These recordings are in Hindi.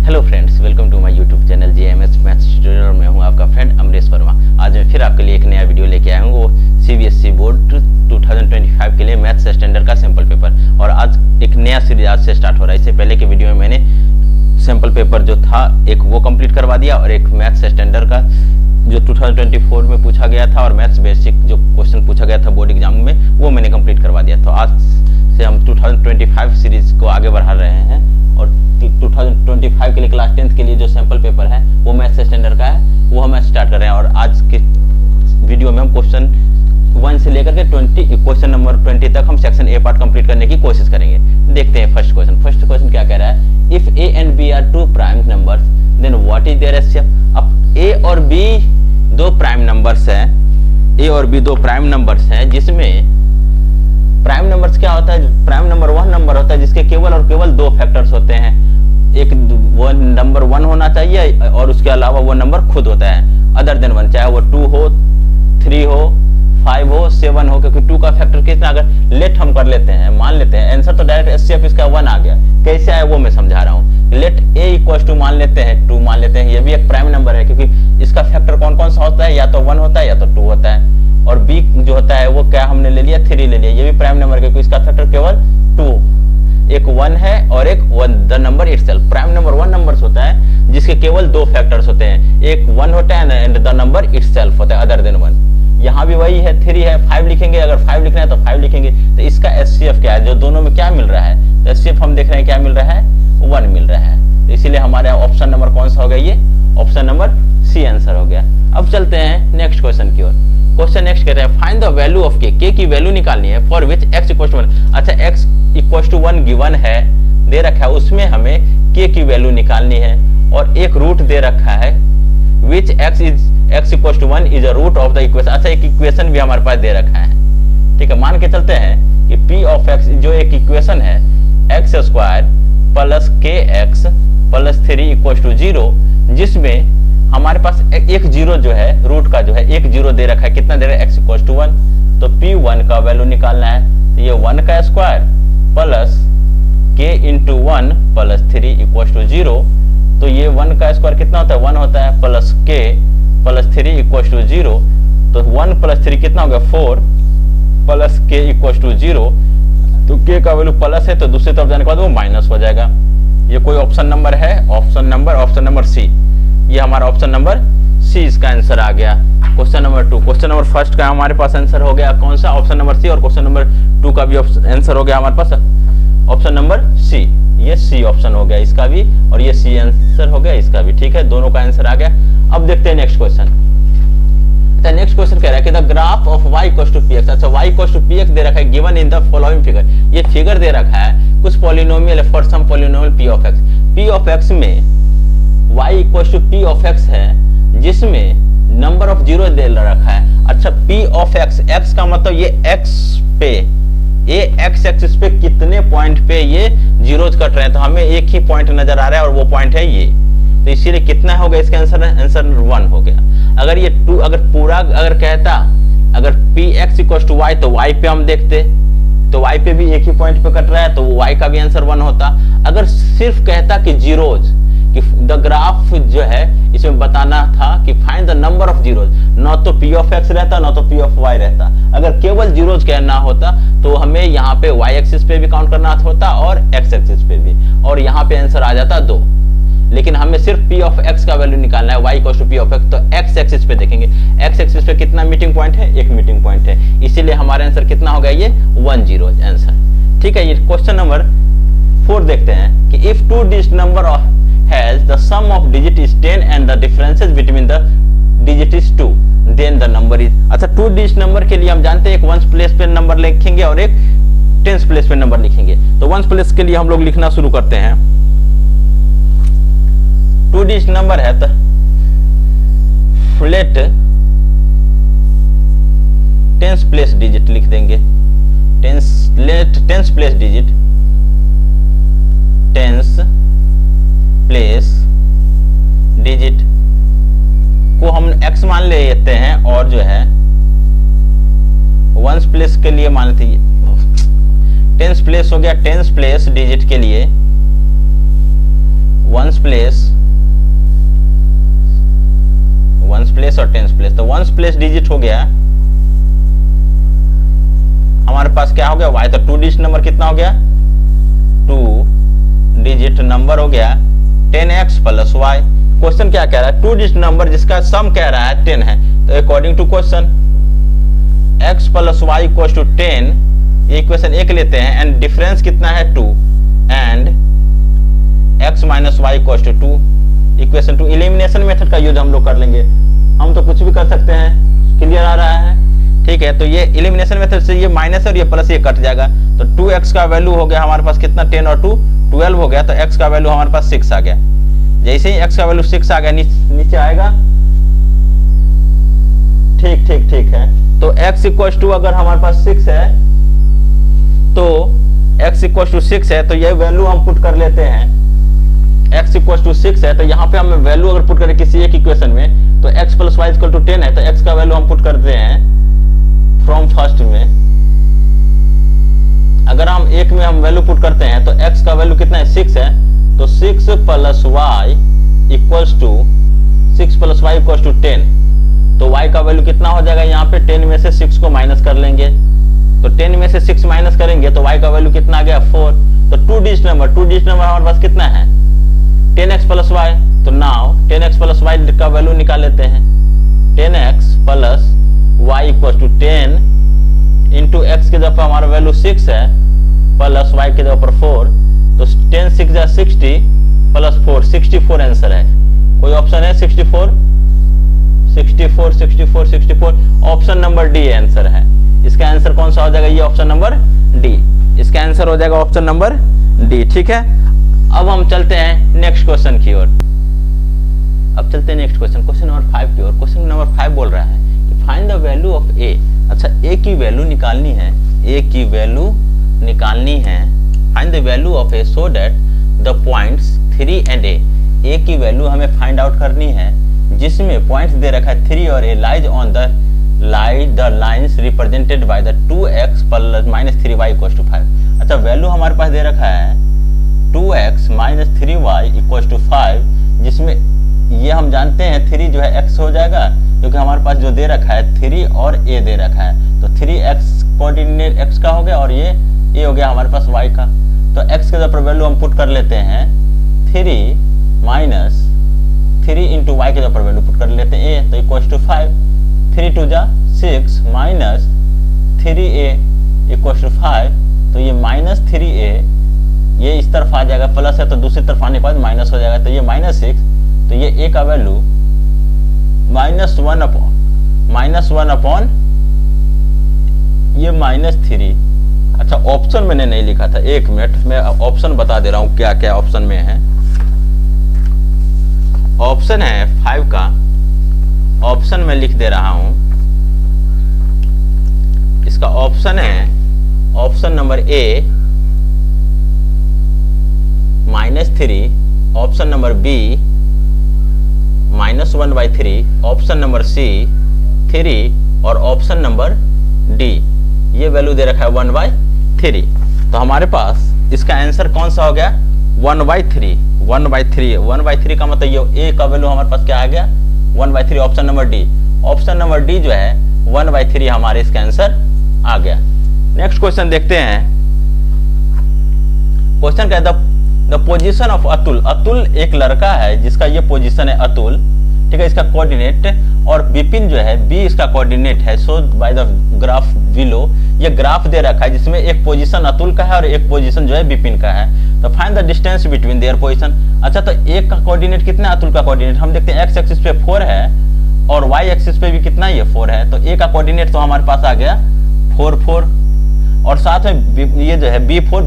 Hello friends, welcome to my YouTube channel JMS maths tutorial. मैं हूं आपका फ्रेंड अमरीश वर्मा। आज मैं फिर आपके लिए एक नया वीडियो लेके आया हूं, वो सीबीएसई बोर्ड 2025 के लिए मैथ्स स्टैंडर्ड का सैंपल पेपर। और आज एक नया सीरीज आज से स्टार्ट हो रहा है। इससे पहले के वीडियो में मैंने सैंपल पेपर जो था एक वो कंप्लीट करवा दिया, और एक मैथ्स स्टैंडर्ड का जो 2024 में पूछा गया था और मैथ्स बेसिक जो क्वेश्चन पूछा गया था बोर्ड एग्जाम में, वो मैंने कंप्लीट करवा दिया। तो आज से हम 2025 सीरीज को आगे बढ़ा रहे हैं, और 2025 के लिए क्लास 10th के लिए जो सैंपल पेपर है वो मैथ्स स्टैंडर्ड का है, वो हम स्टार्ट कर रहे हैं। और आज के वीडियो में हम क्वेश्चन 1 से लेकर के क्वेश्चन नंबर 20 तक हम सेक्शन ए पार्ट कंप्लीट करने की कोशिश करेंगे। देखते हैं फर्स्ट क्वेश्चन क्या कह रहा है। If A and B are two prime numbers then what is their HCF. अब ए और बी दो प्राइम नंबर्स हैं, ए और बी दो प्राइम नंबर्स हैं, जिसमें प्राइम नंबर्स क्या होता है, प्राइम नंबर वह नंबर होता है जिसके केवल और केवल दो फैक्टर्स होते हैं। एक वो नंबर 1 होना चाहिए और उसके अलावा वो नंबर खुद होता है अदर देन 1, चाहे वो 2 हो, 3 हो, 5 हो, 7 हो, क्योंकि 2 का फैक्टर कितना, अगर लेट हम कर लेते हैं, मान लेते हैं आंसर तो डायरेक्ट एचसीएफ इसका 1 आ गया। कैसे आया वो मैं समझा रहा हूँ। लेट ए इक्वल टू मान लेते हैं 2 मान लेते हैं, ये भी एक प्राइम नंबर है क्योंकि इसका फैक्टर कौन कौन सा होता है, या तो 1 होता है या तो 2 होता है। और बी जो होता है वो क्या हमने ले लिया, 3 ले लिया, ये भी प्राइम नंबर क्योंकि इसका फैक्टर केवल 2, एक 1 है और एक 1 the number itself. Prime number 1 numbers होता है जिसके केवल दो फैक्टर्स होते हैं, एक 1 होता है एंड द नंबर इटसेल्फ होता है अदर देन 1। यहाँ भी वही है, 3 है, 5 लिखेंगे, अगर 5 लिखना है तो 5 लिखेंगे। तो इसका एचसीएफ क्या है, जो दोनों में क्या मिल रहा है, तो एचसीएफ हम देख रहे हैं क्या मिल रहा है, 1 मिल रहा है। तो इसीलिए हमारे ऑप्शन नंबर कौन सा हो गया, ये ऑप्शन नंबर सी आंसर हो गया। अब चलते हैं नेक्स्ट क्वेश्चन की ओर। क्वेश्चन नेक्स्ट कहते हैं फाइंड द वैल्यू ऑफ के की वैल्यू निकालनी है for which x equal to 1। अच्छा, x इक्वल टू 1 गिवन है, दे रखा है, उसमें हमें k की वैल्यू निकालनी है, और एक रूट दे रखा है which x equal to 1 is a root of the equation. अच्छा, एक इक्वेशन भी हमारे पास दे रखा है, ठीक है। मान के चलते हैं कि p ऑफ x जो एक इक्वेशन है x square plus kx plus 3 equal to 0, जिसमें हमारे पास एक जीरो जो है, रूट का जो है एक जीरो दे रखा है, कितना दे रहा है, x इक्वल टू 1। तो p1 का वैल्यू निकालना है, तो ये 1 का square plus k into 1 plus 3 equal to 0। तो ये 1 का स्क्वायर कितना होता है, 1 होता है, plus k plus 3 equal to 0। तो 1 प्लस 3 कितना हो गया, 4 प्लस k इक्वल टू 0। तो k का वैल्यू प्लस है तो दूसरी तरफ जाने के बाद वो माइनस हो जाएगा। ये कोई ऑप्शन नंबर है, ऑप्शन नंबर सी, ये हमारा ऑप्शन नंबर सी इसका आंसर आ गया। Question number 2, question number first का हमारे पास आंसर हो गया कौन सा, ऑप्शन नंबर सी, और क्वेश्चन नंबर 2 का भी आंसर हो गया हमारे पास ऑप्शन नंबर सी। ये सी ऑप्शन हो गया इसका भी, और ये सी आंसर हो गया इसका भी, ठीक है, दोनों का आंसर आ गया। अब देखते हैं नेक्स्ट क्वेश्चन। नेक्स्ट क्वेश्चन कह रहा है कि the graph of y equal to px। अच्छा, y इक्वल टू px दे रखा है given in the following figure. ये फिगर दे रखा है कुछ पॉलिनोमियल है for some polynomial p of x। p of x में y equal to p of x है, जिसमें नंबर ऑफ जीरो दे रखा है। अच्छा, p ऑफ x, x का मतलब ये x पे, ये x एक्सिस पे कितने पॉइंट पे ये जीरोज कट रहे हैं, तो हमें एक ही पॉइंट नजर आ रहा है और वो पॉइंट है ये। तो इसीलिए कितना होगा इसका आंसर 1 हो गया। अगर ये 2 अगर पूरा अगर कहता अगर px इक्वल टू y, तो y पे हम देखते, तो y पे भी एक ही पॉइंट पे कट रहा है, तो y का भी आंसर 1 होता। अगर सिर्फ कहता कि जीरोज, कि द ग्राफ जो है इसमें बताना था कि find the number of zeros, ना तो p ऑफ x रहता ना तो p ऑफ y रहता। अगर केवल जीरोज कहना होता तो हमें यहाँ पे y एक्सिस पे भी काउंट करना होता और x एक्सिस पे भी, और यहाँ पे आंसर आ जाता 2। लेकिन हमें सिर्फ p ऑफ x का वैल्यू निकालना है, y equal to p of x। तो x एक्सिस पे देखेंगे, x एक्सिस पे कितना मीटिंग पॉइंट है, एक मीटिंग पॉइंट है, इसीलिए हमारा आंसर कितना हो गया, ये 1 0 आंसर, ठीक है। ये क्वेश्चन नंबर 4 देखते हैं कि if 2 digit number has the sum of digit is 10 and the differences between the digit is 2 then the number is. अच्छा, 2 डिजिट नंबर के लिए हम जानते हैं एक 1s प्लेस पे नंबर लिखेंगे और एक 10s प्लेस पे नंबर लिखेंगे। तो 1s प्लेस के लिए हम लोग लिखना शुरू करते हैं। 2 डिजिट नंबर है तो लेट 10s प्लेस डिजिट लिख देंगे, 10s place digit, 10s place digit को हम x मान लेते हैं, और जो है 1s प्लेस के लिए मान लेते हैं 10s प्लेस हो गया, 10s प्लेस डिजिट के लिए 1s प्लेस और टेंस प्लेस। तो वंस प्लेस डिजिट हो गया हमारे पास, क्या हो गया y। तो 2 डिजिट नंबर कितना हो गया, 2 डिजिट नंबर हो गया 10x प्लस y। क्वेश्चन क्या कह रहा है, 2 डिजिट नंबर जिसका सम कह रहा है 10 है। तो according to question x plus y equal to 10, ये इक्वेशन 1 लेते हैं, एंड डिफरेंस कितना है 2, and x minus y equal to 2। Equation 2 elimination method का यूज हम लोग कर लेंगे, हम तो कुछ भी कर सकते हैं। क्लियर आ रहा है, ठीक है। तो ये एलिमिनेशन मेथड से ये माइनस और ये प्लस ये कट जाएगा। तो 2x का वैल्यू हो गया हमारे पास कितना, 10 और 2 12 हो गया। तो x का वैल्यू हमारे पास 6 आ गया। जैसे ही x का वैल्यू 6 आ गया नीचे आएगा, ठीक है। तो x इक्वल टू अगर हमारे पास 6 है, तो x इक्वल टू 6 है, तो ये वैल्यू हम पुट कर लेते हैं। x इक्वल टू 6 है, तो यहाँ पे हम वैल्यू अगर पुट करें किसी एक इक्वेशन में, तो x plus y equal to 10 है, तो x का वैल्यू हम पुट करते हैं फ्रॉम फर्स्ट में। अगर हम एक में हम वैल्यू पुट करते हैं तो x का वैल्यू कितना है, 6 है। तो 6 plus y equals to 6 plus y equals to 10। तो y का वैल्यू कितना हो जाएगा, यहाँ पे 10 में से 6 को माइनस कर लेंगे। तो 10 में से 6 माइनस करेंगे तो y का वैल्यू कितना आ गया, 4। तो 2 डिजिट नंबर हमारे पास कितना है, 10x प्लस वाई। तो नाउ 10x प्लस वाई का वैल्यू निकाल लेते हैं। 10x plus y equal to 10 into x के जगह पर हमारा वैल्यू 6 है, प्लस वाई के जगह पर 4। तो 10 6 जा 60 प्लस 4, 64 आंसर है। कोई ऑप्शन है 64? 64 ऑप्शन नंबर डी आंसर है। इसका आंसर कौन सा हो जाएगा, ये ऑप्शन नंबर डी। इसका आंसर हो जाएगा ऑप्शन नंबर डी, ठीक है। अब हम चलते हैं नेक्स्ट क्वेश्चन की ओर। अब चलते हैं नेक्स्ट क्वेश्चन नंबर 5 की ओर। क्वेश्चन नंबर 5 बोल रहा है कि find the value of A. अच्छा, ए की वैल्यू निकालनी है, find the value of A so that the points 3 and A की वैल्यू हमें फाइंड आउट करनी है, जिसमें पॉइंट्स दे रखा है 3 और A lies on the lines represented by the 2x plus minus 3y equal to 5। अच्छा, वैल्यू हमारे पास दे रखा है 2x minus 3y equal to 5, जिसमें ये हम जानते हैं 3 जो है x हो जाएगा, क्योंकि हमारे पास जो दे रखा है 3 और a दे रखा है। तो 3x कोऑर्डिनेट x का हो गया और ये a हो गया हमारे पास y का। तो x के जगह पर वैल्यू हम पुट कर लेते हैं 3 माइनस 3 इंटू वाई के जगह पर वैल्यू पुट कर लेते हैं a, तो इक्वल टू 5। 3 2 जा 6 माइनस 3a इक्वल टू 5। तो ये माइनस 3a ये इस तरफ आ जाएगा, प्लस है तो दूसरी तरफ आने के बाद माइनस हो जाएगा। तो ये -6, तो ये a का वैल्यू -1 अपॉन ये -3। अच्छा, ऑप्शन मैंने नहीं लिखा था, 1 मिनट मैं ऑप्शन बता दे रहा हूं क्या क्या ऑप्शन में है। ऑप्शन है 5 का, ऑप्शन में लिख दे रहा हूं। इसका ऑप्शन है option number A -3, option number B -1/3, option number C 3 और ऑप्शन नंबर डी ये वैल्यू दे रखा है 1/3। तो हमारे पास इसका आंसर कौन सा हो गया, 1/3। 1/3 का मतलब ये ए का वैल्यू हमारे पास क्या आ गया, 1/3, option number D. Option number D जो है 1/3 हमारे इसका आंसर आ गया। नेक्स्ट क्वेश्चन देखते हैं। क्वेश्चन क्या है, the position of Atul. Atul एक लड़का है जिसका ये पोजीशन है अतुल, ठीक है। इसका कोऑर्डिनेट और विपिन जो है बी इसका कोऑर्डिनेट है, सो बाय द ग्राफ बिलो। ये ग्राफ दे रखा है जिसमें एक पोजीशन अतुल का है और एक पोजीशन जो है विपिन का है। तो find the distance between their position. अच्छा, तो एक का कोऑर्डिनेट कितना है, अतुल का कोऑर्डिनेट हम देखते हैं एक्स एक्सिस पे 4 है और वाई एक्सिस पे भी कितना ये 4 है। तो ए का कोऑर्डिनेट तो हमारे पास आ गया 4 4, और साथ में ये जो है B4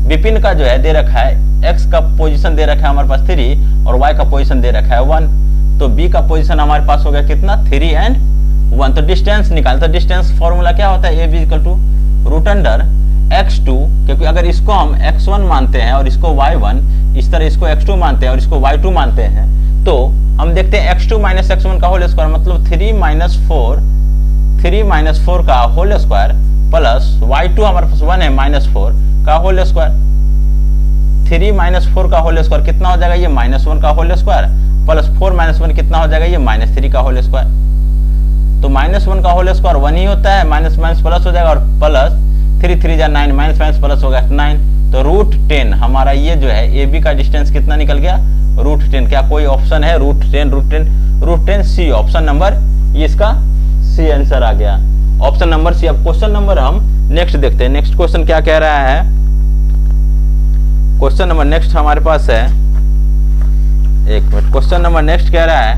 विपिन का जो है दे रखा है एक्स का पोजीशन दे रखा है हमारे पास 3 और वाई का पोजीशन दे रखा है 1। तो बी का पोजीशन हमारे पास हो गया कितना, 3 एंड 1। तो डिस्टेंस निकाल। तो डिस्टेंस फॉर्मूला क्या होता है, ए इक्वल टू √x2, क्योंकि अगर इसको हम x1 मानते हैं और इसको y1, इस तरह इसको x2 मानते हैं और इसको y2 मानते हैं, तो हम देखते हैं x2 माइनस x1 का होल स्क्वायर मतलब 3 माइनस 4 का होल स्क्वायर प्लस y2 हमारे पास 1 है -4 का होल स्क्वायर। 3 माइनस 4 का होल स्क्वायर कितना हो जाएगा, ये -1 का होल स्क्वायर, प्लस 4 माइनस 1 कितना हो जाएगा, ये -3 का होल स्क्वायर। तो -1 का होल स्क्वायर 1 ही होता है, माइनस माइनस प्लस हो जाएगा, और प्लस 3 3 जा 9, माइनस माइनस प्लस होगा 9। तो √10 हमारा ये जो है ए बी का डिस्टेंस कितना निकल गया, √10। क्या कोई ऑप्शन है, √10 सी ऑप्शन नंबर, ये इसका सी आंसर आ गया, ऑप्शन नंबर सी। अब क्वेश्चन नंबर हम नेक्स्ट देखते हैं। नेक्स्ट क्वेश्चन क्या कह रहा है, क्वेश्चन नंबर नेक्स्ट हमारे पास है, एक मिनट, क्वेश्चन नंबर नेक्स्ट कह रहा है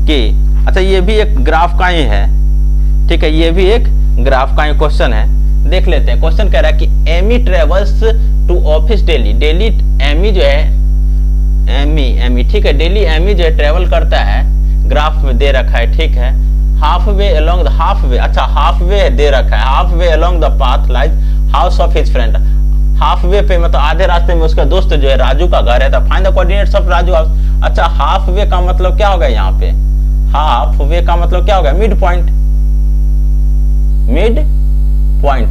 कि अच्छा ये भी एक ग्राफ का ही है, ठीक है, ये भी एक ग्राफ का ही क्वेश्चन है, देख लेते हैं। क्वेश्चन कह रहा है कि Amy travels to office daily, daily Amy जो है, एमी ठीक है, डेली एमी जो है ट्रेवल करता है, ग्राफ में दे रखा है, ठीक है, half way along the half way, अच्छा हाफ वे दे रखा है, half way along the path lies house of his friend, half way पे मतलब आधे रास्ते में उसका दोस्त जो है राजू का घर है, तो find the coordinates of Raju house. अच्छा हाफ वे का मतलब क्या होगा, यहाँ पे हाफ वे का मतलब क्या होगा, मिड पॉइंट, मिड पॉइंट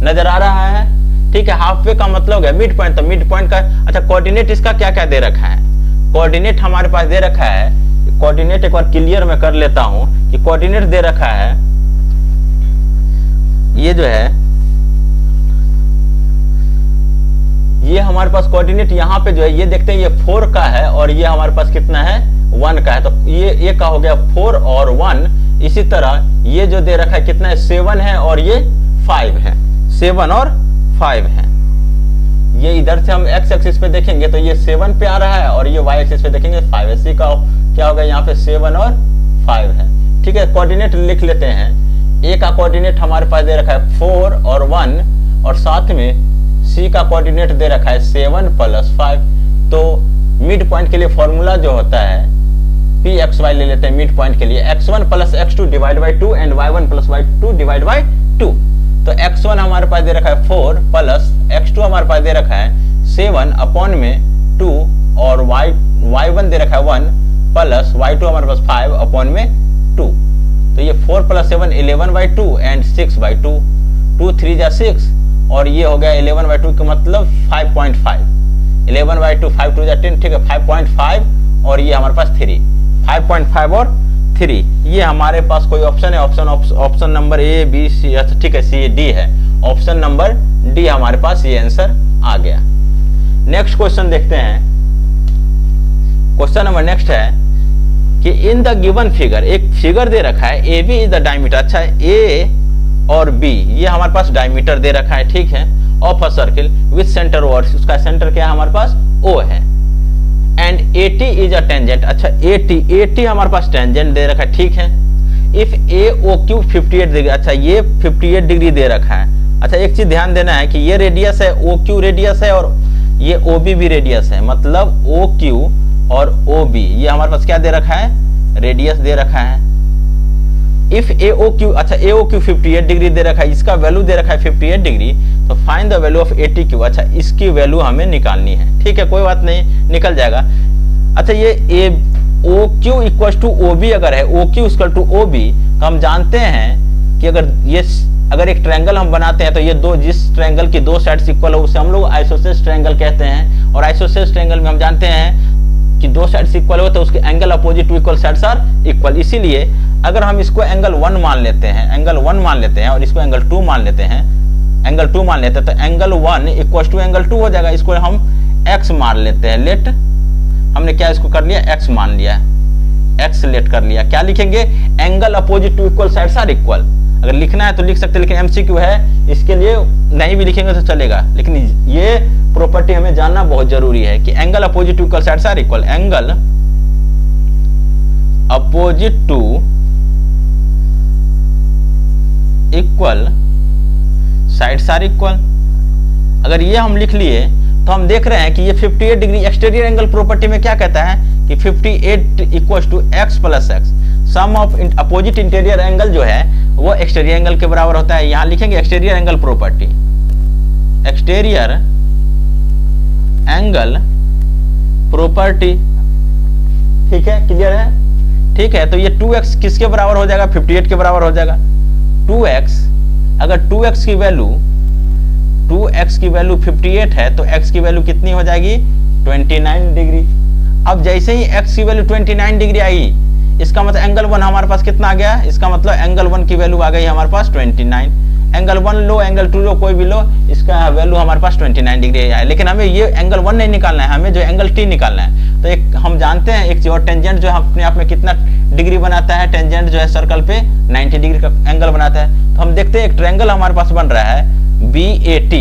नजर आ रहा है, ठीक है, हाफ वे का मतलब है मिड पॉइंट, तो मिड पॉइंट का अच्छा कोऑर्डिनेट इसका क्या क्या दे रखा है, कोऑर्डिनेट हमारे पास दे रखा है, कोऑर्डिनेट एक बार क्लियर मैं कर लेता हूं कि कोऑर्डिनेट दे रखा है, ये जो है, ये हमारे पास कोऑर्डिनेट यहाँ पे जो है, ये देखते हैं ये 4 का है और ये हमारे पास कितना है 1 का है, तो ये का हो गया 4 और 1। इसी तरह ये जो दे रखा है कितना है 7 है और ये 5 है, 7 और 5 है। ये इधर से हम x एक्सिस पे देखेंगे तो ये 7 पे आ रहा है और ये y एक्सिस पे देखेंगे 5 है। सी का क्या होगा यहाँ पे 7 और 5 है, ठीक है। कोऑर्डिनेट लिख लेते हैं, a का कोऑर्डिनेट हमारे पास दे रखा है 4 और 1 और साथ में c का कोऑर्डिनेट दे रखा है 7 प्लस 5। तो मिड पॉइंट के लिए फॉर्मूला जो होता है pxy ले लेते हैं मिड पॉइंट के लिए, x1 plus x2 divide by 2 and y1 plus y2 divide by 2। तो x1 हमारे पास दे रखा है 4 प्लस x2 हमारे पास दे रखा है 7 अपॉन में 2 और y1 दे रखा है 1 प्लस y2 हमारे पास 5 अपॉन में 2। तो ये 4 प्लस 7 11 बाई 2 एंड 6 बाई 2, 2 3 जा 6 और ये हो गया 11 बाई 2 का मतलब 5.5, 11 बाई 2 5 2 जा 10, ठीक है, 5.5 और ये हमारे पास 3, 5.5 और 3। ये हमारे पास कोई ऑप्शन है, option number A B C, अच्छा ठीक है, सी डी है, ऑप्शन नंबर डी हमारे पास ये आंसर आ गया। नेक्स्ट क्वेश्चन देखते हैं। क्वेश्चन नंबर नेक्स्ट है कि इन द गिवन फिगर, एक फिगर दे रखा है, A B is the diameter, अच्छा ए और बी ये हमारे पास डायमीटर दे रखा है, ठीक है, of a circle with centre O, उसका सेंटर क्या है हमारे पास ओ है, and AT is a tangent, अच्छा AT हमारे पास टेंजेंट दे रखा है, ठीक है। इफ AOQ 58 डिग्री, अच्छा ये 58 डिग्री दे रखा है। अच्छा एक चीज ध्यान देना है कि ये रेडियस है, OQ रेडियस है और ये OB भी रेडियस है, मतलब OQ और OB ये हमारे पास क्या दे रखा है, रेडियस दे रखा है। इफ AOQ, अच्छा AOQ 58 डिग्री दे रखा है, इसका वैल्यू दे रखा है 58 डिग्री, तो find the value of ATQ, अच्छा इसकी वैल्यू हमें निकालनी है, ठीक है, कोई बात नहीं, निकल जाएगा। अच्छा ये OQ इक्वल टू OB अगर है, OQ इक्वल टू OB, तो हम जानते हैं कि अगर एक ट्रायंगल हम बनाते हैं तो ये जिस ट्रायंगल की दो साइड्स इक्वल हो उसे हम लोग आइसोसेलेस ट्रायंगल कहते हैं, और आइसोसेलेस ट्रायंगल में हम जानते हैं कि दो साइड्स इक्वल हो तो उसके angle opposite to equal sides are equal. इसीलिए अगर हम इसको एंगल 1 मान लेते हैं, और इसको एंगल 2 मान लेते हैं, तो एंगल 1 इक्वल टू एंगल 2 हो जाएगा। इसको हम x मान लेते हैं, लेट हमने क्या इसको कर लिया, x मान लिया, x लेट कर लिया। क्या लिखेंगे, angle opposite to equal sides are equal. अगर लिखना है तो लिख सकते हैं, लेकिन MCQ है, इसके लिए नहीं भी लिखेंगे तो चलेगा, लेकिन ये प्रॉपर्टी हमें जानना बहुत जरूरी है कि angle opposite to equal sides are equal, angle opposite to equal sides are equal. अगर ये हम लिख लिए तो हम देख रहे हैं कि ये 58 डिग्री एक्सटीरियर एंगल प्रॉपर्टी में क्या कहता है कि 58 equal to x plus x, sum of opposite interior angle जो है वो एक्सटीरियर एंगल के बराबर होता है। यहां लिखेंगे exterior angle property, exterior angle property, ठीक है, क्लियर है, ठीक है। तो ये 2x किसके बराबर हो जाएगा, 58 के बराबर हो जाएगा। 2x, अगर 2x की वैल्यू 2x की वैल्यू 58 है तो x की वैल्यू कितनी हो जाएगी 29 डिग्री। अब जैसे ही x की वैल्यू 29 डिग्री आई, इसका मतलब एंगल 1 हमारे पास कितना आ गया, इसका मतलब एंगल 1 की वैल्यू आ गई हमारे पास 29। एंगल 1 लो, एंगल 2 लो, कोई भी लो, इसका वैल्यू हमारे पास 29 डिग्री है। लेकिन हमें ये एंगल 1 नहीं निकालना है, हमें जो एंगल t निकालना है। तो एक हम जानते हैं एक और टेंजेंट जो अपने आप में कितना डिग्री बनाता है, टेंजेंट जो है सर्कल पे 90 डिग्री का एंगल बनाता है। तो हम देखते हैं एक ट्रायंगल हमारे पास बन रहा है BAT।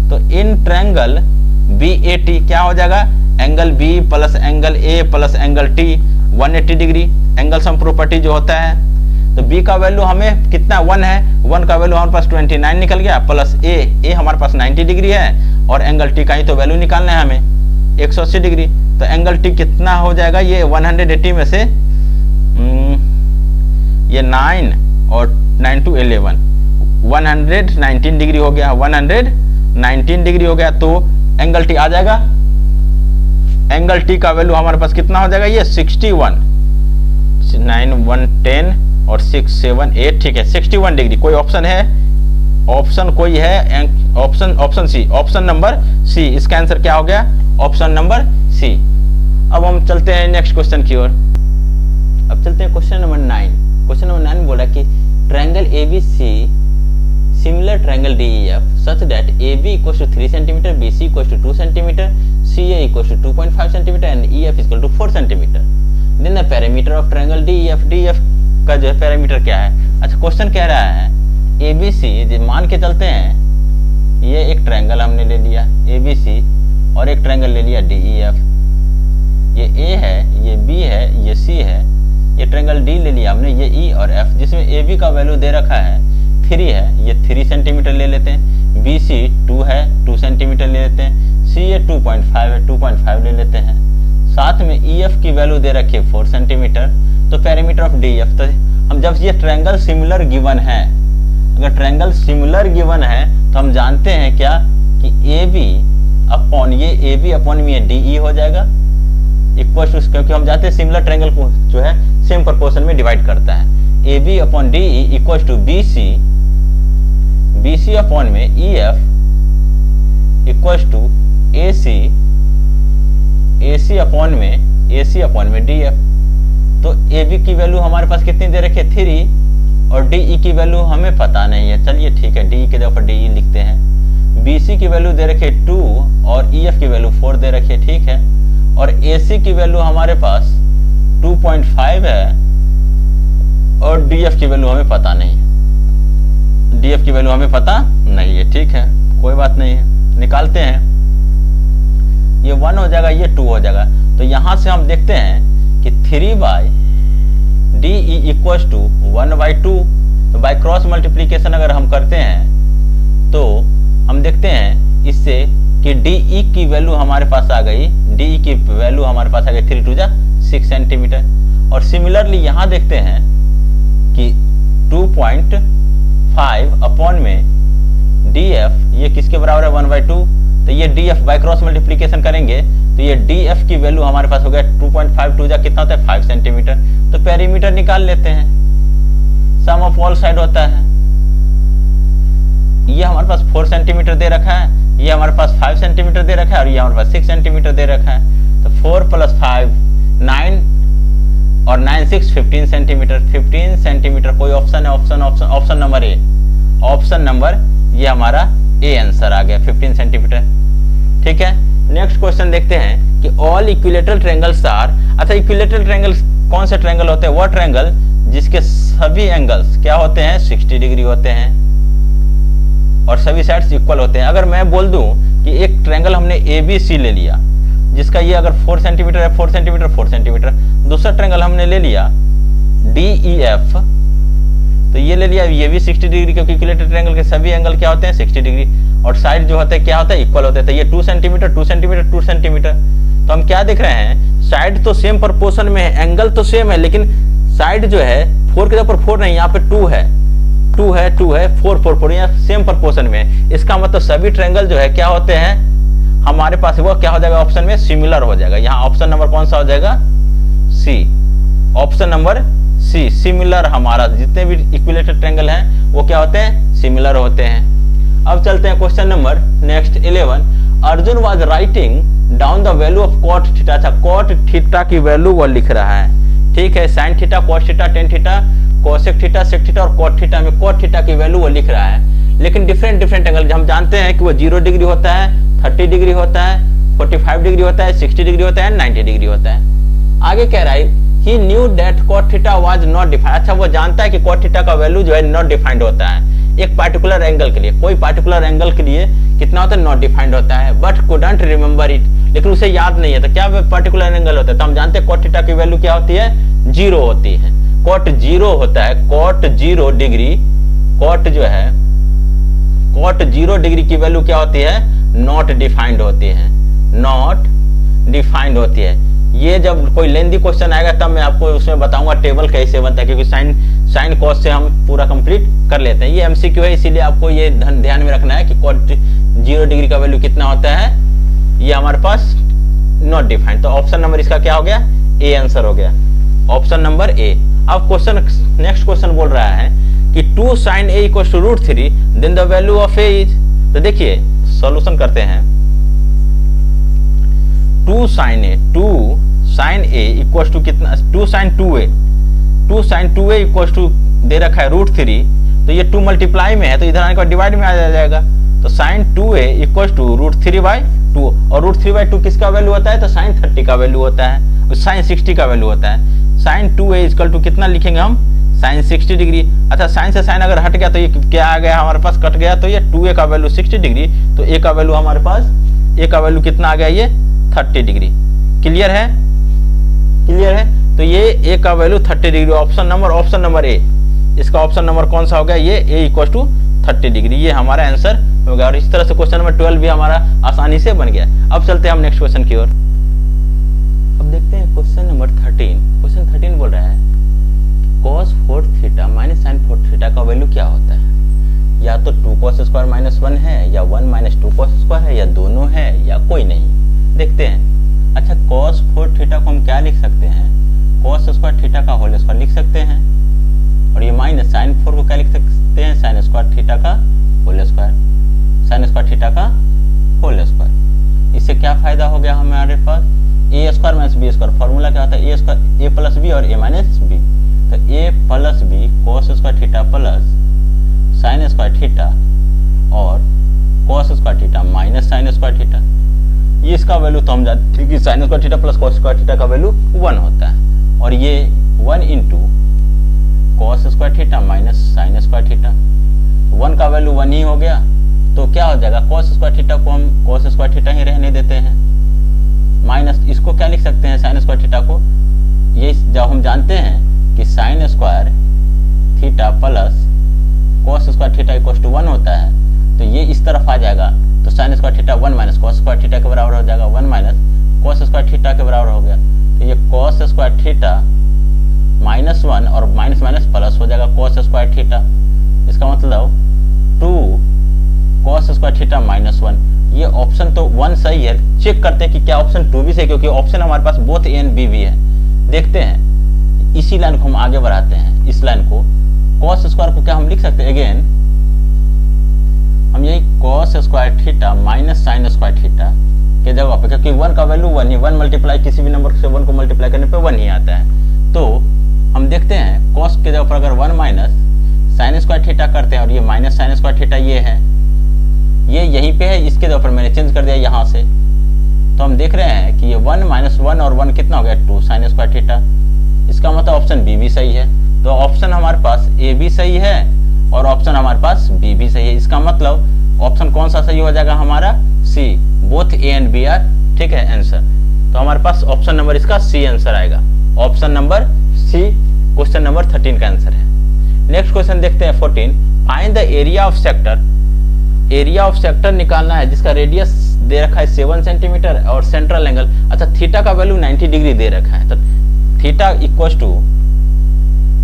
तो इन ट्रायंगल BAT क्या हो जाएगा, angle B plus angle A plus angle T 180 degree angle sum property जो होता है। तो B का वैल्यू हमें कितना 1 है, 1 का वैल्यू हमारे पास 29 निकल गया, प्लस A हमारे पास 90 डिग्री है और एंगल T का ही तो वैल्यू निकालना है हमें 180 डिग्री। तो एंगल T कितना हो जाएगा, ये 180 में से ये 9 और 9 to 11 119 डिग्री हो गया, 119 डिग्री हो गया। तो एंगल T आ जाएगा, एंगल T का वैल्यू हमारे पास कितना हो जाएगा, ये 61, 9 1 10 और 6 7 8, ठीक है 61 डिग्री। कोई ऑप्शन है, ऑप्शन कोई है, option C, option number C, इसका आंसर क्या हो गया, ऑप्शन नंबर सी। अब हम चलते हैं नेक्स्ट क्वेश्चन की ओर। अब चलते हैं क्वेश्चन नंबर 9। क्वेश्चन नंबर 9 बोला कि triangle ABC similar triangle DEF such that AB equals to 3 cm, BC equals to 2 cm, CA equals to 2.5 cm and EF is equal to 4 cm. Then the perimeter of triangle DEF, DEF का जो है पैरामीटर क्या है। अच्छा क्वेश्चन कह रहा है ABC, मान के चलते हैं ये एक ट्रायंगल हमने ले लिया ABC और एक ट्रायंगल ले लिया DEF। ये A है, ये B है, ये C है, ये ट्रायंगल D ले लिया हमने, ये E और F, जिसमें AB का वैल्यू दे रखा है 3 है, ये 3 सेंटीमीटर ले लेते हैं। BC 2 है, 2 सेंटीमीटर ले लेते हैं। CA 2.5 है, 2.5 ले लेते हैं। साथ में EF की वैल्यू दे रखी है 4 सेंटीमीटर। तो पैरामीटर ऑफ DF, तो हम जब ये ट्रायंगल सिमिलर गिवन है, अगर ट्रायंगल सिमिलर गिवन है तो हम जानते हैं क्या कि AB अपॉन ये DE हो जाएगा इक्वल टू, क्योंकि हम जानते हैं सिमिलर ट्रायंगल को जो है सेम प्रोपोर्शन में डिवाइड करता है। AB upon DE equal to BC upon में EF equal to AC upon में DF। तो AB की वैल्यू हमारे पास कितनी दे रखी है 3 और DE की वैल्यू हमें पता नहीं है। चलिए ठीक है, DE के जगह पर DE लिखते हैं। BC की वैल्यू दे रखी है 2 और EF की वैल्यू 4 दे रखी है, ठीक है। और AC की वैल्यू हमारे पास 2.5 है और DF की वैल्यू हमें पता नहीं है, DF की वैल्यू हमें पता नहीं है, ठीक है कोई बात नहीं है, निकालते हैं। ये 1 हो जाएगा, ये 2 हो जाएगा। तो यहां से हम देखते हैं कि 3/DE इक्वल टू 1/2। तो बाय क्रॉस मल्टीप्लीकेशन अगर हम करते हैं तो हम देखते हैं इससे कि DE की वैल्यू हमारे पास आ गई, DE की वैल्यू हमारे पास आ गई 3 2 6 सेंटीमीटर। और सिमिलरली यहां देखते हैं कि 2.5 अपॉन में DF ये किसके बराबर है 1/2। तो ये DF बाय क्रॉस मल्टीप्लीकेशन करेंगे तो ये DF की वैल्यू हमारे पास हो गया 2.5 2 कितना होता है 5 सेंटीमीटर। तो पेरीमीटर निकाल लेते हैं, सम ऑफ ऑल साइड होता है। ये हमारे पास 4 सेंटीमीटर दे रखा है, ये हमारे पास 5 सेंटीमीटर दे रखा है और ये हमारे पास 6 सेंटीमीटर दे रखा है। तो 4 + 5 9 और 9 6 15 सेंटीमीटर, 15 सेंटीमीटर। कोई ऑप्शन है, ऑप्शन नंबर ए, ऑप्शन नंबर ये हमारा ए आंसर आ गया 15 सेंटीमीटर, ठीक है। नेक्स्ट क्वेश्चन देखते हैं कि ऑल इक्विलेटरल ट्रायंगल्स आर। अच्छा इक्विलेटरल ट्रायंगल कौन से ट्रायंगल होते हैं, वो ट्रायंगल जिसके सभी एंगल्स क्या होते हैं 60 डिग्री होते हैं और सभी साइड्स इक्वल होते हैं। अगर मैं बोल दूं कि एक ट्रायंगल हमने ABC ले लिया जिसका ये अगर 4 सेंटीमीटर है, 4 सेंटीमीटर 4 सेंटीमीटर। दूसरा ट्रायंगल हमने ले लिया DEF, तो ये ले लिया, ये भी 60 डिग्री, क्योंकि इक्विलेटरल ट्रायंगल के सभी एंगल क्या होते हैं 60 डिग्री और साइड जो होते हैं क्या होता है इक्वल होते हैं। तो ये 2 सेंटीमीटर 2 सेंटीमीटर 2 सेंटीमीटर। तो हम क्या देख रहे हैं, साइड तो सेम प्रोपोर्शन में है, एंगल तो सेम है, लेकिन साइड जो है 4 के जगह पर 4 नहीं, यहाँ पे 2 है 4 4 4 यहाँ सेम प्रोपोर्शन में। इसका मतलब सभी ट्रायंगल जो है क्या होते हैं हमारे पास, वो क्या हो जाएगा ऑप्शन में सिमिलर हो जाएगा। यहाँ ऑप्शन नंबर कौन सा हो जाएगा, सी, ऑप्शन नंबर सी, सिमिलर। हमारा जितने भी इक्विलेटरल ट्रायंगल हैं वो क्या होते हैं सिमिलर होते हैं। अब चलते हैं question number next 11। Arjun was writing down the value of cot theta. अच्छा, कॉट थीटा की वैल्यू वो लिख रहा है, ठीक है। Sine theta, cos theta, tan theta, cosec theta, sec theta और कॉट थीटा में कॉट थीटा की वैल्यू वो लिख रहा है, लेकिन डिफरेंट एंगल हम जानते हैं कि वो 0 डिग्री होता है, 30 डिग्री होता है, 45 डिग्री होता है, 60 डिग्री होता है, 90 डिग्री होता है। आगे कह रहा है he knew that cot theta was not defined। अच्छा, वो जानता है कि cot theta का वैल्यू जो है नॉट डिफाइंड होता है एक पार्टिकुलर एंगल के लिए, कोई पार्टिकुलर एंगल के लिए कितना होता है, नॉट डिफाइंड होता है, बट couldn't remember it, लेकिन उसे याद नहीं है। तो क्या पार्टिकुलर एंगल होता है, तो हम जानते हैं cot theta की वैल्यू क्या होती है, 0 होती है। cot 0 होता है, cot 0 डिग्री, cot जो है cot 0 डिग्री की वैल्यू क्या होती है, नॉट डिफाइंड होती है, नॉट डिफाइंड होती है। ये जब कोई लेंदी क्वेश्चन आएगा तब मैं आपको उसमें बताऊंगा टेबल कैसे बनता है, क्योंकि साइन कॉस से हम पूरा कंप्लीट कर लेते हैं। ये एमसीक्यू है, इसीलिए आपको ये ध्यान में रखना है कि कॉट 0 डिग्री का वैल्यू कितना होता है, ये हमारे पास नॉट डिफाइंड। तो ऑप्शन नंबर इसका क्या हो गया, ए आंसर हो गया, ऑप्शन नंबर ए। अब क्वेश्चन नेक्स्ट क्वेश्चन बोल रहा है कि 2 sin a = √3 then the value of a is. तो देखिए सॉल्यूशन करते हैं। 2 sin a इक्वल टू कितना, 2 sin 2a, 2 sin 2a equal to दे रखा है √3, तो ये 2 मल्टीप्लाई में है तो इधर आने के बाद डिवाइड में आ जाएगा। तो sin 2a इक्वल टू √3/2, और √3/2 किसका वैल्यू होता है, तो sin 30 का वैल्यू होता है, और sin 60 का वैल्यू होता है। sin 2a इक्वल टू कितना लिखेंगे हम, sin 60 डिग्री। अच्छा, sin से sin अगर हट गया तो ये क्या आ गया हमारे पास, कट गया, तो ये 2a का वैल्यू 60 डिग्री, तो a का वैल्यू हमारे पास, a का वैल्यू कितना आ गया, ये 30 डिग्री। क्लियर है, क्लियर है। तो ये a का वैल्यू 30 डिग्री, ऑप्शन नंबर ए। इसका ऑप्शन नंबर कौन सा हो गया, ये a इक्वल टू 30 डिग्री, ये हमारा आंसर हो गया। और इस तरह से क्वेश्चन नंबर 12 भी हमारा आसानी से बन गया। अब चलते हैं हम नेक्स्ट क्वेश्चन की ओर। अब देखते हैं क्वेश्चन नंबर 13। क्वेश्चन 13 बोल रहा है cos 4 theta minus sin 4 theta का वैल्यू क्या होता है। या तो 2 cos स्क्वायर माइनस 1 है, या 1 माइनस 2 cos स्क्वायर है, या दोनों है, या कोई नहीं। देखते हैं। अच्छा, cos 4 थीटा को हम क्या लिख सकते हैं, cos स्क्वायर थीटा का होल स्क्वायर लिख सकते हैं, और ये माइनस sin 4 को क्या लिख सकते हैं, sin स्क्वायर थीटा का whole square, sin square theta का होल स्क्वायर। इससे क्या फायदा हो गया हमारे पास, a square minus b square, formula क्या होता है, a square a plus B और a माइनस बी। तो a plus B cos square theta plus sin square theta और cos square theta minus sin square theta. ये इसका वैल्यू तो हम जानते हैं कि sin square theta plus cos square theta का वैल्यू 1 होता है, और ये 1 into cos square theta minus sin square theta, 1 का वैल्यू 1 ही हो गया। तो क्या हो जाएगा, cos स्क्वायर थीटा को हम cos स्क्वायर थीटा ही रहने देते हैं, माइनस इसको क्या लिख सकते हैं, sin स्क्वायर थीटा को। ये जब हम जानते हैं कि sin square theta plus cos square theta equal to 1 होता है, तो ये इस तरफ आ जाएगा, तो sin square theta 1 minus cos square theta के बराबर हो जाएगा, 1 माइनस cos स्क्वायर थीटा के बराबर हो गया। तो ये cos स्क्वायर थीटा माइनस 1 और माइनस माइनस प्लस हो जाएगा cos स्क्वायर थीटा। इसका मतलब 2 cos स्क्वायर थीटा माइनस 1। ये ऑप्शन तो 1 सही है, चेक करते हैं कि क्या ऑप्शन 2 भी सही, क्योंकि ऑप्शन हमारे पास बोथ ए एंड बी भी है। देखते हैं, इसी लाइन को हम आगे बढ़ाते हैं, इस लाइन को cos स्क्वायर को क्या हम लिख सकते हैं, अगेन हम यही cos square theta minus sin square theta के जगह पे, क्योंकि 1 का वैल्यू 1 ही, 1 मल्टीप्लाई किसी भी नंबर से 1 को मल्टीप्लाई करने पे 1 ही आता है। तो हम देखते हैं cos के जगह पर अगर 1 माइनस sin स्क्वायर थीटा करते हैं, और ये माइनस sin स्क्वायर थीटा ये है, ये यहीं पे है, इसके जगह पर मैंने चेंज कर दिया यहाँ से। तो हम देख रहे हैं कि ये 1 माइनस 1 और 1 कितना हो गया, 2 sin स्क्वायर थीटा। इसका मतलब ऑप्शन बी भी सही है। तो ऑप्शन हमारे पास ए भी सही है और ऑप्शन हमारे पास बी भी सही है। इसका मतलब ऑप्शन कौन सा सही हो जाएगा हमारा, C, both A and B are, ठीक है, आंसर। तो हमारे पास ऑप्शन नंबर इसका सी आंसर आएगा, option number C question number 13 का आंसर है। नेक्स्ट क्वेश्चन देखते हैं 14। Find the area of sector. Area of sector निकालना है जिसका रेडियस दे रखा है 7 सेंटीमीटर और सेंट्रल एंगल, अच्छा थीटा का वैल्यू 90 डिग्री दे रखा है, तो theta equal to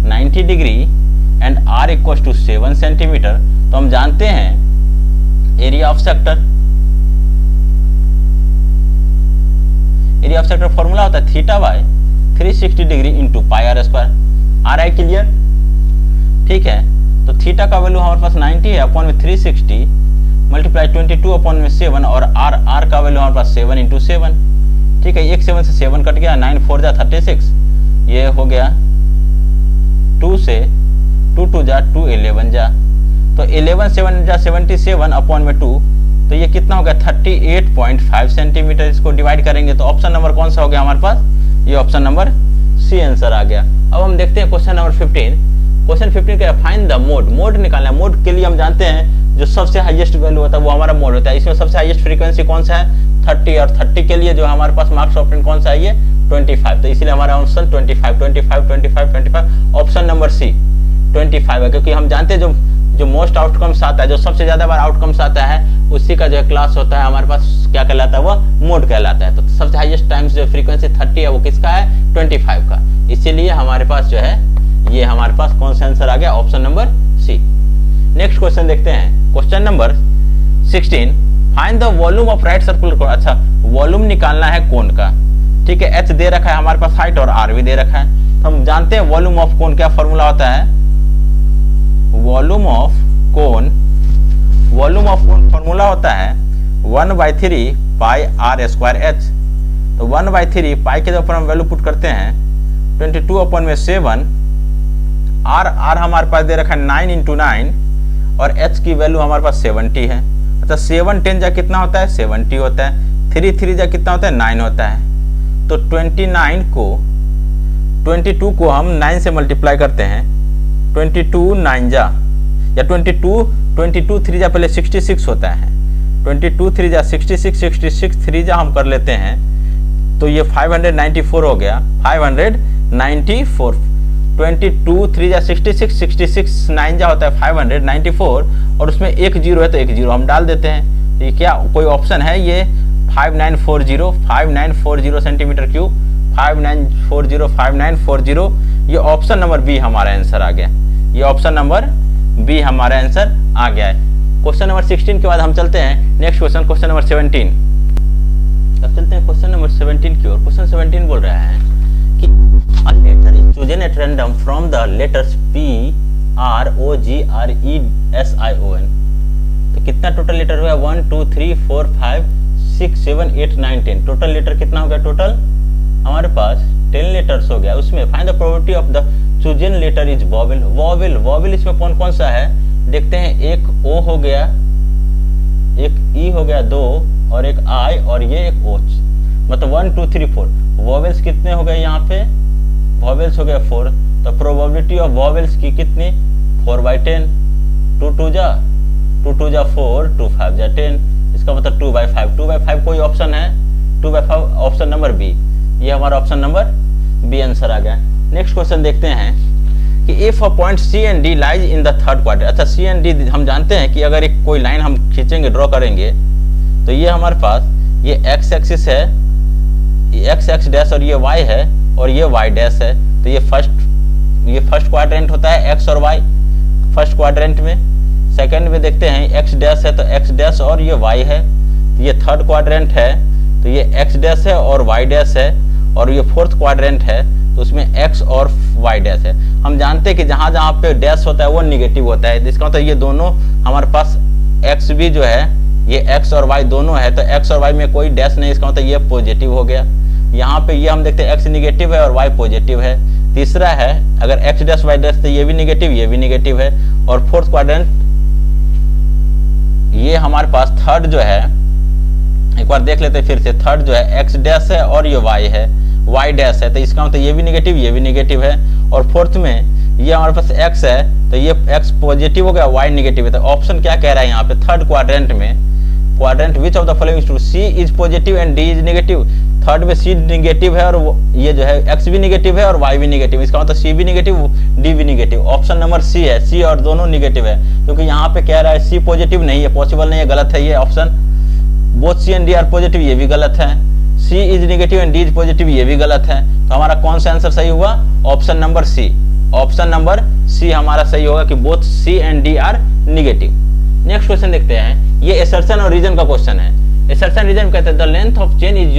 90 degree and R equal to 7 centimetre. तो हम जानते हैं area of sector, area of sector formula होता है theta by 360 degree into pi R square. Are I clear, ठीक है। तो थीटा का वैल्यू हमारे पास 90 है, अपॉन में 360, मल्टीप्लाई 22/7 और r का वैल्यू हमारे पास 7 × 7, ठीक है। एक 7 से 7 कट गया, 9 4 जा 36, ये हो गया 2 से 2 2 जा 2 11 जा, तो 11 7 जा 77/2, तो ये कितना हो गया 38.5 सेंटीमीटर। इसको डिवाइड करेंगे तो ऑप्शन नंबर कौन सा हो गया हमारे पास, ये ऑप्शन नंबर सी आंसर आ गया। अब हम देखते हैं क्वेश्चन नंबर 15। क्वेश्चन 15 का फाइंड द मोड, मोड निकालना है। मोड के लिए हम जानते हैं जो सबसे हाईएस्ट वैल्यू होता है वो हमारा मोड होता है। इसमें सबसे हाईएस्ट फ्रीक्वेंसी कौन सा है 30, और 30 के लिए जो हमारे पास मार्क्स ऑप्शन कौन सा है ये 25, तो इसलिए हमारा ऑप्शन 25 ऑप्शन नंबर सी 25 है, क्योंकि हम जानते हैं जो मोस्ट आउटकम्स आता है, जो सबसे ज्यादा बार आउटकम्स आता है उसी का जो क्लास होता है हमारे पास क्या कहलाता है, वो मोड कहलाता है। तो सबसे हाईएस्ट टाइम्स जो फ्रीक्वेंसी 30 है वो किसका है 25 का, इसीलिए हमारे पास जो है ये हमारे पास कौन सा आंसर आ गया option number C. Next question देखते हैं, question number 16, find the volume of right circular cone. अच्छा, वॉल्यूम निकालना है कोन का, ठीक है। एच दे रखा है हमारे पास, हाइट और आर भी दे रखा है। तो हम जानते हैं वॉल्यूम ऑफ कोन क्या फॉर्मूला होता है, वॉल्यूम ऑफ कोन फॉर्मूला होता है 1/3 पाई r स्क्वायर एच। तो 1/3 पाई के ऊपर हम वैल्यू पुट करते हैं 22/7, r हमारे पास दे रखा है 9 × 9 और h की वैल्यू हमारे पास 70 है। अच्छा 7 10 जा कितना होता है 70 होता है, 3 3 जा कितना होता है 9 होता है। तो 22 को हम 9 से मल्टीप्लाई करते हैं, 22 9 जा या 22 3 जा पहले 66 होता है, 22 3 जा 66 3 जा हम कर लेते हैं, तो ये 594 हो गया, 594। 22 3 जा 66 9 जा होता है 594, और उसमें एक जीरो है तो एक जीरो हम डाल देते हैं। तो ये क्या कोई ऑप्शन है, ये 5940 सेंटीमीटर क्यूब, 5940 ये ऑप्शन नंबर बी हमारा आंसर आ गया, ये ऑप्शन नंबर बी हमारा आंसर आ गया है। क्वेश्चन नंबर 16 के बाद हम चलते हैं नेक्स्ट क्वेश्चन नंबर 17। अब चलते हैं क्वेश्चन नंबर 17 की ओर। क्वेश्चन 17 बोल रहा है कि a letter is chosen at random from the letters P R O G R E S I O N। तो कितना टोटल लेटर हुआ 1 2 3 4 5 6 7 8 9 10, टोटल लेटर कितना हो गया, टोटल हमारे पास 10 लेटर्स हो गया। उसमें find the probability of the chosen letter is vowel. Vowel इसमें कौन कौन सा है देखते हैं, एक O हो गया, एक E हो गया 2, और एक I, और ये एक O, मतलब 1 2 3 4 वॉवेल्स कितने हो गए, यहाँ पे वॉवेल्स हो गया 4। तो प्रोबेबिलिटी ऑफ वॉवेल्स की कितनी 4/10, 2 2 जा 4, 2 5 जा 10, इसका मतलब 2/5 कोई ऑप्शन है 2/5 ऑप्शन नंबर बी, ये हमारा ऑप्शन नंबर बी आंसर आ गया। नेक्स्ट क्वेश्चन देखते हैं कि if a point C and D lies in the third quadrant. अच्छा सी एंड डी हम जानते हैं कि अगर एक कोई लाइन हम खींचेंगे ड्रॉ करेंगे तो ये हमारे पास ये एक्स एक्सिस है, एक्स एक्स डैश, और ये वाई है और ये वाई डैश है। तो ये फर्स्ट क्वाड्रेंट होता है एक्स और वाई फर्स्ट क्वाड्रेंट में। सेकंड में देखते हैं एक्स डैश है तो एक्स डैश और ये वाई है। तो ये थर्ड क्वाड्रेंट है तो ये एक्स डैश है और वाई डैश है, और ये फोर्थ क्वाड्रेंट है तो उसमें एक्स और वाई डैश है। हम जानते हैं कि जहां जहां पे डैश होता है वो निगेटिव होता है, इसका मतलब ये दोनों हमारे पास एक्स भी जो है ये एक्स और वाई दोनों है, तो एक्स और वाई में कोई डैश नहीं, इसका मतलब ये पॉजिटिव हो गया। यहाँ पे ये हम देखते हैं एक्स निगेटिव है और वाई पॉजिटिव है। तीसरा है अगर एक्स डैश वाई डैश तो ये भी निगेटिव है। और फोर्थ क्वाड्रेंट ये हमारे पास थर्ड जो है, एक बार देख लेते हैं फिर से, थर्ड जो है एक्स डैश है और ये वाई है, वाई डैश है, तो इसका मतलब ये भी निगेटिव है। और फोर्थ में ये हमारे पास एक्स है तो ये एक्स पॉजिटिव हो गया, वाई निगेटिव है। तो ऑप्शन क्या कह रहा है यहाँ पे थर्ड क्वाड्रेंट में, quadrant which of the following true, C is positive and D is negative. Third में सी निगेटिव है और ये जो है एक्स भी निगेटिव है और वाई भी निगेटिव, इसका मतलब सी भी निगेटिव डी भी निगेटिव। ऑप्शन नंबर सी है, सी और दोनों निगेटिव है, क्योंकि यहाँ पे कह रहा है सी पॉजिटिव नहीं है, पॉसिबल नहीं है, गलत है ये option. Both C and D are positive, ये भी गलत है। C is negative and D is positive, ये भी गलत है। तो हमारा कौन सा आंसर सही हुआ, option number C. Option number C हमारा सही होगा कि both C and D are negative. Next question देखते हैं, ये एसर्शन और रीजन का क्वेश्चन है। एसर्शन रीजन कहते हैं the length of chain is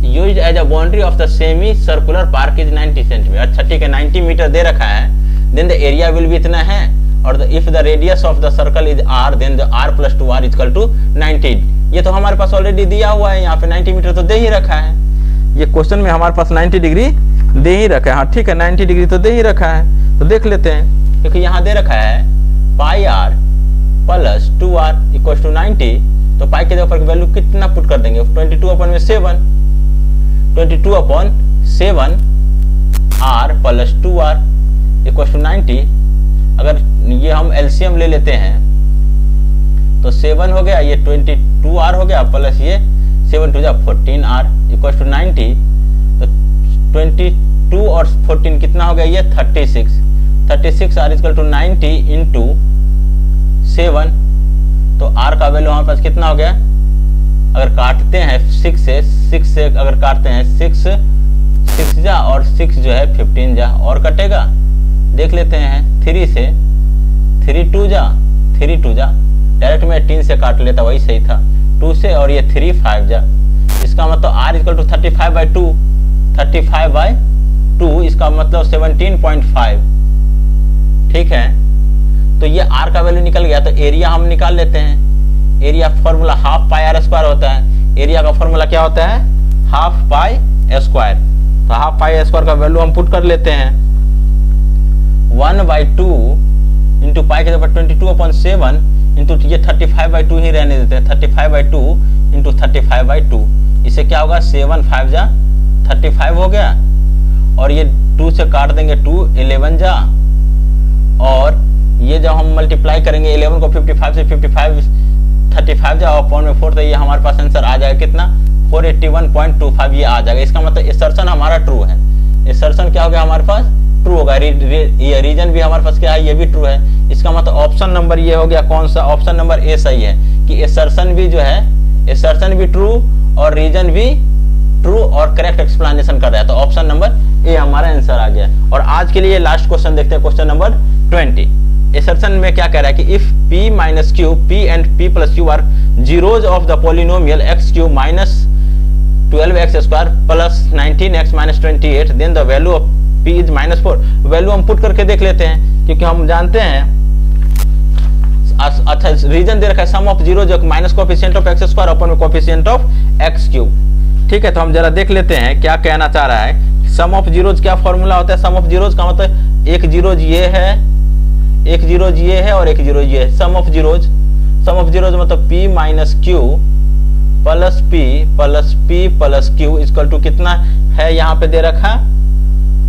used as a boundary of the semi circular park is 90 centimetre. अच्छा ठीक है 90 मीटर दे रखा है, देन द एरिया विल भी इतना है और if the radius of the circle is r then the r plus 2r equal to 90। ये तो हमारे पास ऑलरेडी दिया हुआ है, यहाँ पे 90 मीटर तो दे ही रखा है, ये क्वेश्चन में हमारे पास 90 डिग्री दे ही रखा है। हाँ ठीक है, 90 डिग्री तो दे ही रखा है, तो देख लेते हैं, क्योंकि यहाँ दे रखा है pi r plus 2r equal to 90, तो पाई के ऊपर वैल्यू कितना पुट कर देंगे, 22/7 22/7 r plus 2r equal to 90। अगर ये हम एलसीएम ले लेते हैं तो 7 हो गया, ये 22r हो गया, प्लस ये 7 2 14r इक्वल टू 90। तो 22 और 14 कितना हो गया, ये 36r इक्वल टू 90 इंटू 7। तो r का वैल्यू हमारे पास कितना हो गया, अगर काटते हैं 6 से अगर काटते हैं 6 जा और 6 जो है 15 जा, और कटेगा देख लेते हैं, 3 से 3 2 जा डायरेक्ट में 3 से काट लेता, वही सही था, 2 से, और ये 3 5 जा, इसका मतलब r इक्वल टू 35/2 इसका मतलब 17.5। ठीक है, तो ये r का वैल्यू निकल गया। तो एरिया हम निकाल लेते हैं, एरिया फॉर्मूला हाफ पाई r स्क्वायर होता है, एरिया का फॉर्मूला क्या होता है, हाफ पाई स्क्वायर। तो हाफ पाई स्क्वायर का वैल्यू हम पुट कर लेते हैं, 1/2 इंटू पाई के ऊपर 22/7 इंटू ये 35/2 ही रहने देते हैं, 35/2 इंटू 35/2, इसे क्या होगा, 7 5 जा 35 हो गया, और ये 2 से काट देंगे 2 11 जा, और ये जब हम मल्टीप्लाई करेंगे 11 को 55 से 35 जा अपॉन में 4, तो ये हमारे पास आंसर आ जाएगा कितना, 481.25 ये आ जाएगा। इसका मतलब असर्शन हमारा ट्रू है, असर्शन क्या हो गया हमारे पास, ट्रू होगा। ये रीजन भी हमारे पास क्या है, ये भी ट्रू है। इसका मतलब ऑप्शन नंबर ये हो गया, कौन सा, ऑप्शन नंबर ए सही है, कि असर्शन भी जो है, असर्शन भी ट्रू और रीजन भी ट्रू और करेक्ट एक्सप्लेनेशन कर रहा है। तो ऑप्शन नंबर ए हमारा आंसर आ गया। और आज के लिए लास्ट क्वेश्चन देखते हैं, क्वेश्चन नंबर 20। असर्शन में क्या कह रहा है कि if p minus Q, p and p plus Q are zeros of the polynomial x cube minus 12x square plus 19x minus 28, then the value of p is -4। Value हम पुट करके देख लेते हैं, क्योंकि हम जानते हैं, अच्छा रीजन दे रखा है सम ऑफ जीरो जो minus coefficient of x square upon में कोफिशिएंट ऑफ x क्यूब। ठीक है, तो हम जरा देख लेते हैं क्या कहना चाह रहा है। सम ऑफ जीरोज क्या फॉर्मूला होता है, सम ऑफ जीरोज का मतलब एक जीरोज ये है, एक जीरोज ये है और एक जीरोज ये है। सम ऑफ जीरोज मतलब p minus Q plus p plus q equal to कितना है, यहाँ पे दे रखा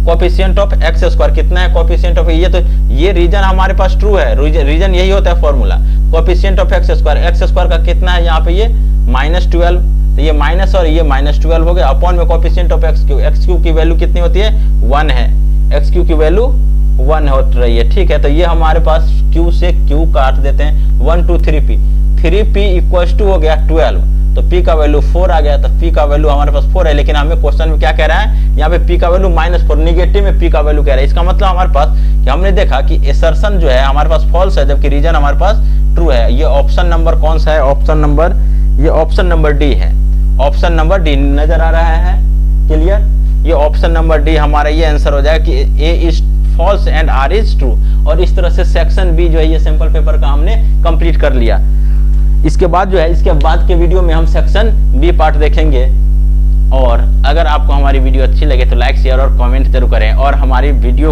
कोफिशिएंट ऑफ x स्क्वायर कितना है, कोफिशिएंट ऑफ ये, तो ये रीजन हमारे पास ट्रू है, रीजन यही होता है formula, coefficient of x square का कितना है, यहाँ पे ये -12, तो ये माइनस और ये -12 हो गया, अपॉन में कोफिशिएंट ऑफ x क्यूब की वैल्यू कितनी होती है, 1 है, x क्यूब की वैल्यू 1 हो रही है। ठीक है, तो ये हमारे पास q से q काट देते हैं, 1 2 3p इक्वल्स टू हो गया 12, तो p का वैल्यू 4 आ गया। तो p का वैल्यू हमारे पास 4 है, लेकिन हमें क्वेश्चन में क्या कह रहा है, यहाँ पे p का वैल्यू -4, निगेटिव में p का वैल्यू कह रहा है। इसका मतलब हमारे पास कि हमने देखा कि असर्शन जो है हमारे पास फॉल्स है, जबकि रीजन हमारे पास ट्रू है। ये ऑप्शन नंबर कौन सा है, ऑप्शन नंबर डी है, ऑप्शन नंबर डी नजर आ रहा है, क्लियर। ये ऑप्शन नंबर डी हमारा ये आंसर हो जाएगा कि A is false and R is true. और इस तरह से सेक्शन बी जो है ये सैंपल पेपर का हमने कंप्लीट कर लिया। इसके बाद जो है, इसके बाद के वीडियो में हम सेक्शन बी पार्ट देखेंगे। और अगर आपको हमारी वीडियो अच्छी लगे तो लाइक शेयर और कमेंट जरूर करें। और हमारी वीडियो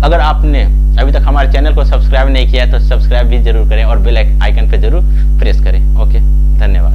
अगर आपने अभी तक हमारे चैनल को सब्सक्राइब नहीं किया है तो सब्सक्राइब भी जरूर करें और बेल आइकन पे जरूर प्रेस करें। ओके, धन्यवाद।